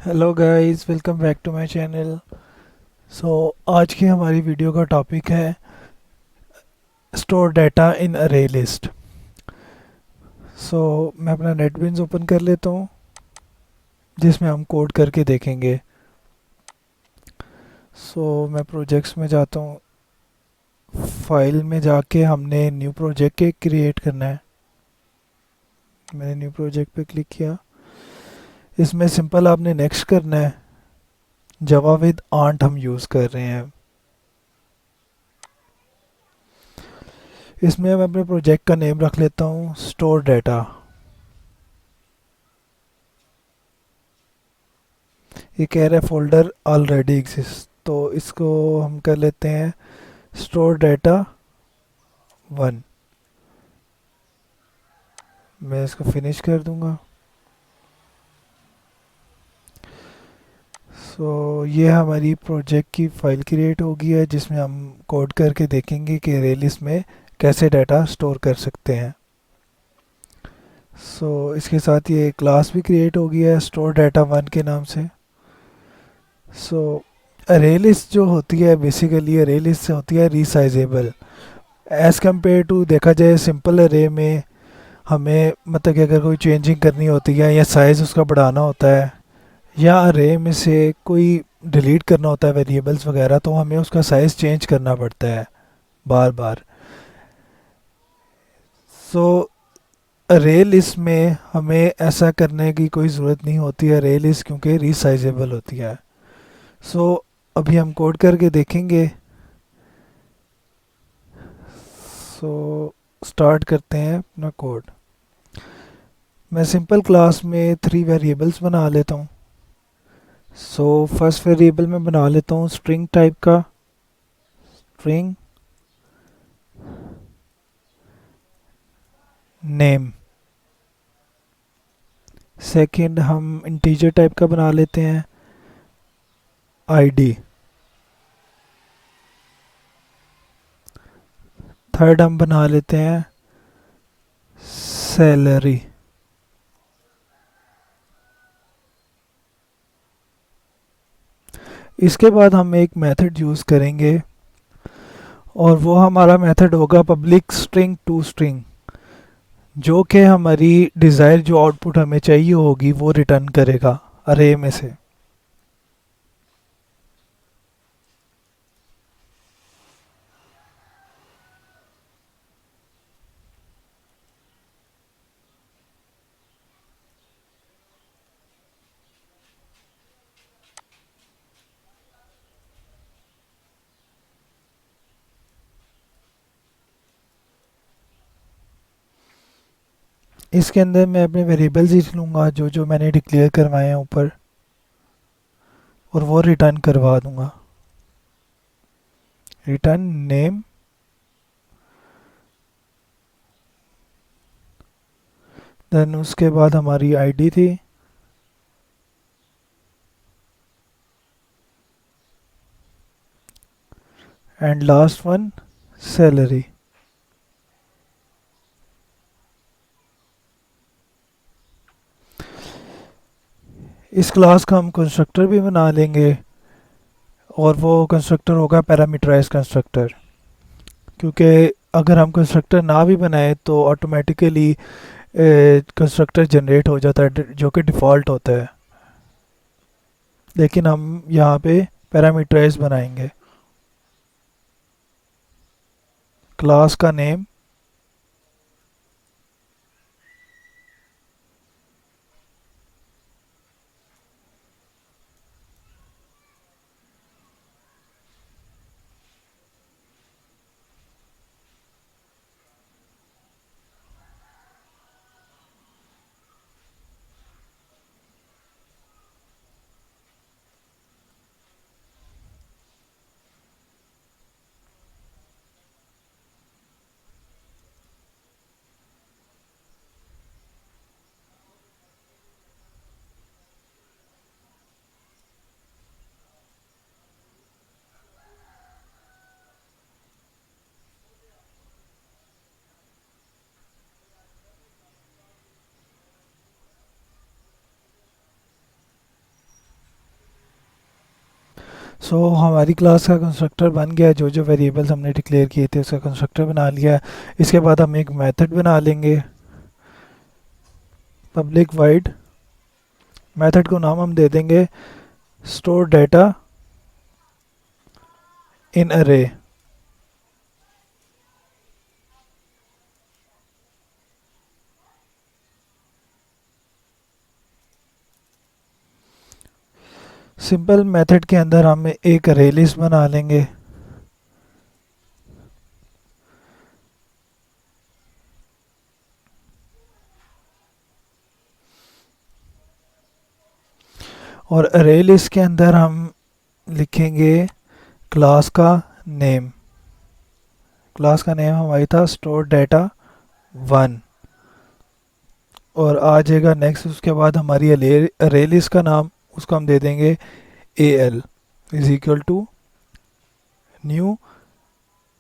Hello guys, welcome back to my channel. So आज की हमारी वीडियो का टॉपिक है स्टोर डाटा इन अरे लिस्ट। सो मैं अपना नेटबीन्स ओपन कर लेता हूँ जिसमें हम कोड करके देखेंगे। मैं प्रोजेक्ट्स में जाता हूँ। फाइल में जाके हमने न्यू प्रोजेक्ट क्रिएट करना है। मैंने न्यू प्रोजेक्ट पे क्लिक किया। इसमें सिंपल आपने नेक्स्ट करना है। जावा विद आंट हम यूज़ कर रहे हैं। इसमें मैं अपने प्रोजेक्ट का नेम रख लेता हूँ स्टोर डाटा। ये कह रहा है फोल्डर ऑलरेडी एग्जिस्ट, तो इसको हम कर लेते हैं स्टोर डाटा 1। मैं इसको फिनिश कर दूंगा। ये हमारी प्रोजेक्ट की फाइल क्रिएट हो गई है जिसमें हम कोड करके देखेंगे कि रेलिस में कैसे डाटा स्टोर कर सकते हैं। इसके साथ ये क्लास भी क्रिएट हो गया है स्टोर डाटा 1 के नाम से। सो अरे लिस्ट जो होती है बेसिकली अरे लिस्ट से होती है रीसाइजेबल एज़ कम्पेयर टू देखा जाए सिंपल अरे में। हमें मतलब कि अगर कोई चेंजिंग करनी होती है या साइज़ उसका बढ़ाना होता है या अरे में से कोई डिलीट करना होता है वेरिएबल्स वगैरह, तो हमें उसका साइज़ चेंज करना पड़ता है बार बार। सो अरे लिस्ट में हमें ऐसा करने की कोई ज़रूरत नहीं होती है अरे लिस्ट क्योंकि रीसाइजेबल होती है। सो अभी हम कोड करके देखेंगे। स्टार्ट करते हैं अपना कोड। मैं सिंपल क्लास में 3 वेरिएबल्स बना लेता हूँ। फर्स्ट वेरिएबल में बना लेता हूँ स्ट्रिंग टाइप का, स्ट्रिंग नेम। सेकंड हम इंटीजर टाइप का बना लेते हैं आईडी। थर्ड हम बना लेते हैं सैलरी। इसके बाद हम एक मेथड यूज़ करेंगे और वो हमारा मेथड होगा पब्लिक स्ट्रिंग टू स्ट्रिंग, जो कि हमारी डिज़ायर जो आउटपुट हमें चाहिए होगी वो रिटर्न करेगा अरे में से। इसके अंदर मैं अपने वेरिएबल्स ही लूँगा जो जो मैंने डिक्लेयर करवाए हैं ऊपर, और वो रिटर्न करवा दूंगा। रिटर्न नेम, देन उसके बाद हमारी आईडी थी, एंड लास्ट वन सैलरी। इस क्लास का हम कंस्ट्रक्टर भी बना लेंगे और वो कंस्ट्रक्टर होगा पैरामीटराइज कंस्ट्रक्टर, क्योंकि अगर हम कंस्ट्रक्टर ना भी बनाए तो ऑटोमेटिकली कंस्ट्रक्टर जनरेट हो जाता है जो कि डिफ़ॉल्ट होता है, लेकिन हम यहाँ पे पैरामीटराइज बनाएंगे। क्लास का नेम, सो हमारी क्लास का कंस्ट्रक्टर बन गया है, जो जो वेरिएबल्स हमने डिक्लेयर किए थे उसका कंस्ट्रक्टर बना लिया है। इसके बाद हम एक मेथड बना लेंगे, पब्लिक वाइड। मेथड को नाम हम दे देंगे स्टोर डाटा इन अरे। सिंपल मेथड के अंदर हम एक अरे लिस्ट बना लेंगे। और अरे लिस्ट के अंदर हम लिखेंगे क्लास का नेम। क्लास का नेम हमारी था स्टोर डाटा 1। और आ जाएगा नेक्स्ट, उसके बाद हमारी अरे लिस्ट का नाम, उसको हम दे देंगे AL is equal to new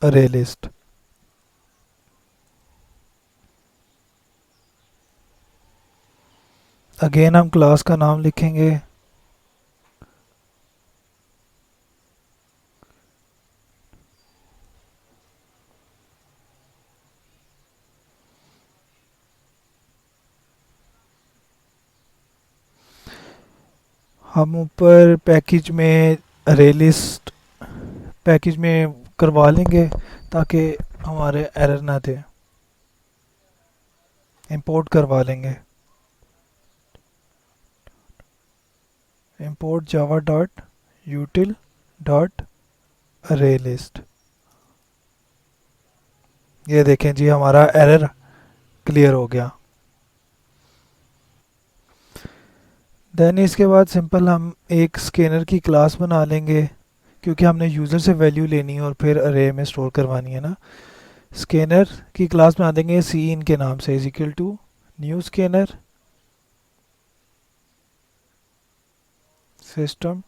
array list. Again हम क्लास का नाम लिखेंगे हम ऊपर पैकेज में अरे लिस्ट पैकेज में करवा लेंगे ताकि हमारे एरर ना दे। इंपोर्ट करवा लेंगे, इंपोर्ट जावा डॉट यूटिल डॉट अरे लिस्ट। ये देखें जी, हमारा एरर क्लियर हो गया। देन इसके बाद सिंपल हम एक स्कैनर की क्लास बना लेंगे, क्योंकि हमने यूज़र से वैल्यू लेनी है और फिर अरे में स्टोर करवानी है ना। स्कैनर की क्लास बना देंगे सी इन के नाम से, is equal to new scanner system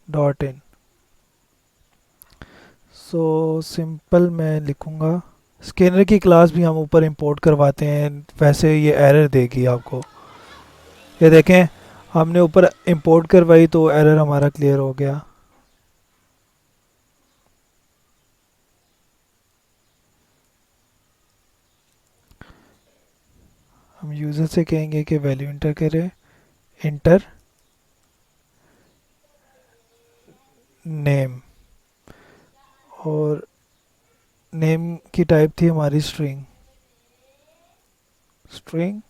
dot in. So simple मैं लिखूँगा, स्कैनर की क्लास भी हम ऊपर इंपोर्ट करवाते हैं, वैसे ये एरर देगी आपको। ये देखें, हमने ऊपर इंपोर्ट करवाई तो एरर हमारा क्लियर हो गया। हम यूज़र से कहेंगे कि वैल्यू इंटर करे, इंटर नेम, और नेम की टाइप थी हमारी string. String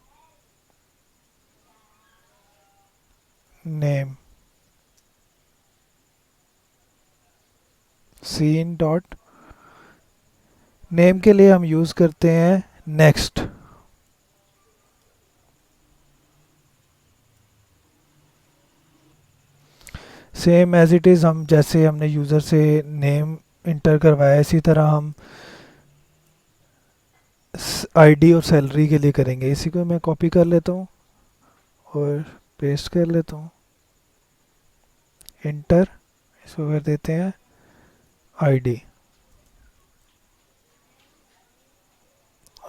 name seen dot. Name के लिए हम यूज़ करते हैं next. Same as it is, हम जैसे हमने यूज़र से नेम इंटर करवाया इसी तरह हम आईडी और सैलरी के लिए करेंगे। इसी को मैं कॉपी कर लेता हूँ और पेस्ट कर लेता हूँ, इंटर। इसको कर देते हैं आईडी।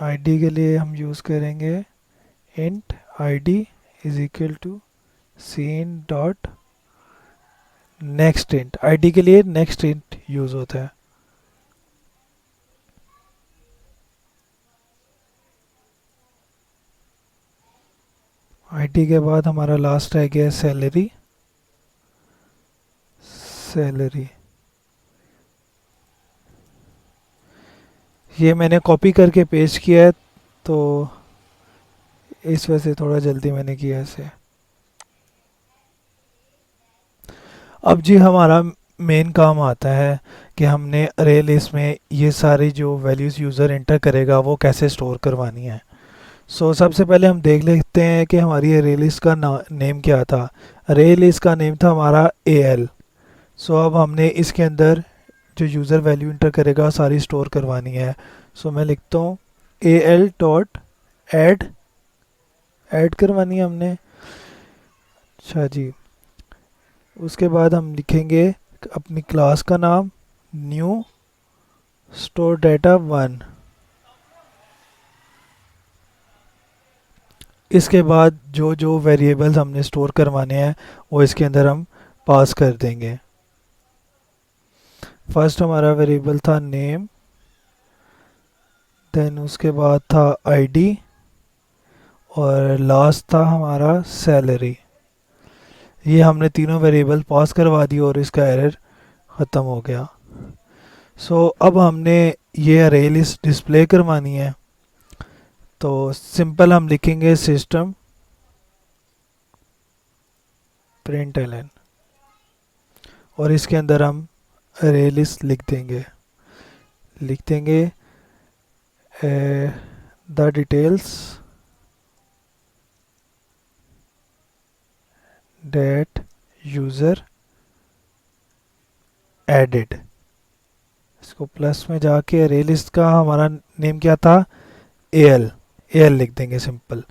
आईडी के लिए हम यूज़ करेंगे int ID is equal to seen dot next int. ID के लिए नेक्स्ट इंट यूज़ होता है। आईडी के बाद हमारा लास्ट रह गया सैलरी। सैलरी ये मैंने कॉपी करके पेस्ट किया है, तो इस वजह से थोड़ा जल्दी मैंने किया इसे। अब जी हमारा मेन काम आता है कि हमने अरे लिस्ट में ये सारी जो वैल्यूज़ यूज़र इंटर करेगा वो कैसे स्टोर करवानी है। सबसे पहले हम देख लेते हैं कि हमारी अरे लिस्ट का नेम क्या था। अरे लिस्ट का नेम था हमारा AL। अब हमने इसके अंदर जो यूज़र वैल्यू इंटर करेगा सारी स्टोर करवानी है। मैं लिखता हूँ AL डॉट ऐड, ऐड करवानी है हमने। अच्छा जी, उसके बाद हम लिखेंगे अपनी क्लास का नाम न्यू स्टोर डाटा 1। इसके बाद जो जो वेरिएबल्स हमने स्टोर करवाने हैं वो इसके अंदर हम पास कर देंगे। फर्स्ट हमारा वेरिएबल था नेम, देन उसके बाद था आईडी, और लास्ट था हमारा सैलरी। ये हमने तीनों वेरिएबल पास करवा दिए और इसका एरर ख़त्म हो गया। अब हमने ये अरे लिस्ट डिस्प्ले करवानी है, तो सिंपल हम लिखेंगे सिस्टम प्रिंटलन, और इसके अंदर हम अरे लिस्ट लिख देंगे the details date user added. इसको प्लस में जाके अरे लिस्ट का हमारा नेम क्या था, एल, एल लिख देंगे सिंपल।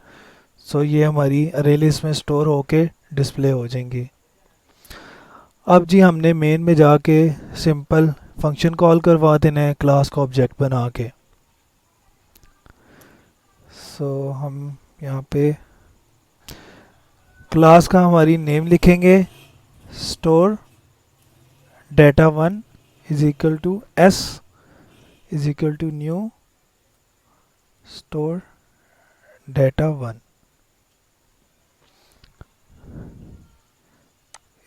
ये हमारी अरे लिस्ट में स्टोर होके डिस्प्ले हो जाएंगी। अब जी हमने मेन में जाके सिंपल फंक्शन कॉल करवा देना है क्लास का ऑब्जेक्ट बना के। हम यहाँ पे क्लास का हमारी नेम लिखेंगे, store data one is equal to S is equal to new store data one.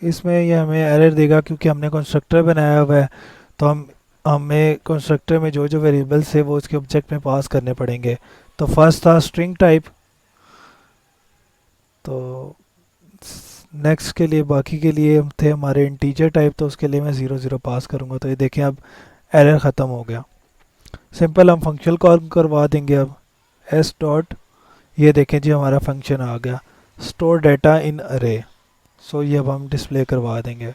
इसमें ये हमें एरर देगा क्योंकि हमने कंस्ट्रक्टर बनाया हुआ है, तो हमें कंस्ट्रक्टर में जो जो वेरिएबल्स है वो उसके ऑब्जेक्ट में पास करने पड़ेंगे। तो फर्स्ट था स्ट्रिंग टाइप, तो नेक्स्ट के लिए बाकी के लिए थे हमारे इंटीजर टाइप, तो उसके लिए मैं 0 0 पास करूँगा। तो ये देखें अब एरर ख़त्म हो गया। सिंपल हम फंक्शन कॉल करवा देंगे अब एस डॉट, ये देखें जी हमारा फंक्शन आ गया स्टोर डेटा इन अरे। ये अब हम डिस्प्ले करवा देंगे।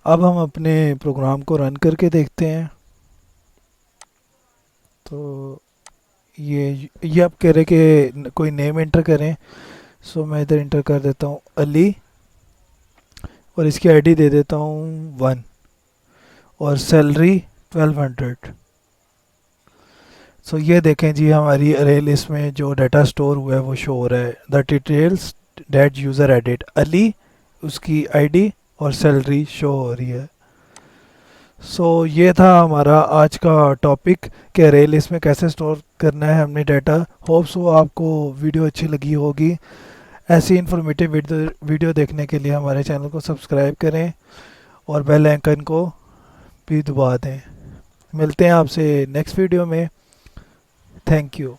अब हम अपने प्रोग्राम को रन करके देखते हैं। तो ये आप कह रहे कि कोई नेम एंटर करें, मैं इधर इंटर कर देता हूँ अली, और इसकी आईडी दे देता हूँ 1, और सैलरी 1200। ये देखें जी हमारी अरे लिस्ट में जो डाटा स्टोर हुआ है वो शो हो रहा है, the details date user edit Ali, उसकी आईडी और सैलरी शो हो रही है। ये था हमारा आज का टॉपिक कि अरे लिस्ट में कैसे स्टोर करना है हमने डाटा। होप्स वो आपको वीडियो अच्छी लगी होगी। ऐसी इन्फॉर्मेटिव वीडियो देखने के लिए हमारे चैनल को सब्सक्राइब करें और बेल आइकन को भी दबा दें। मिलते हैं आपसे नेक्स्ट वीडियो में। Thank you.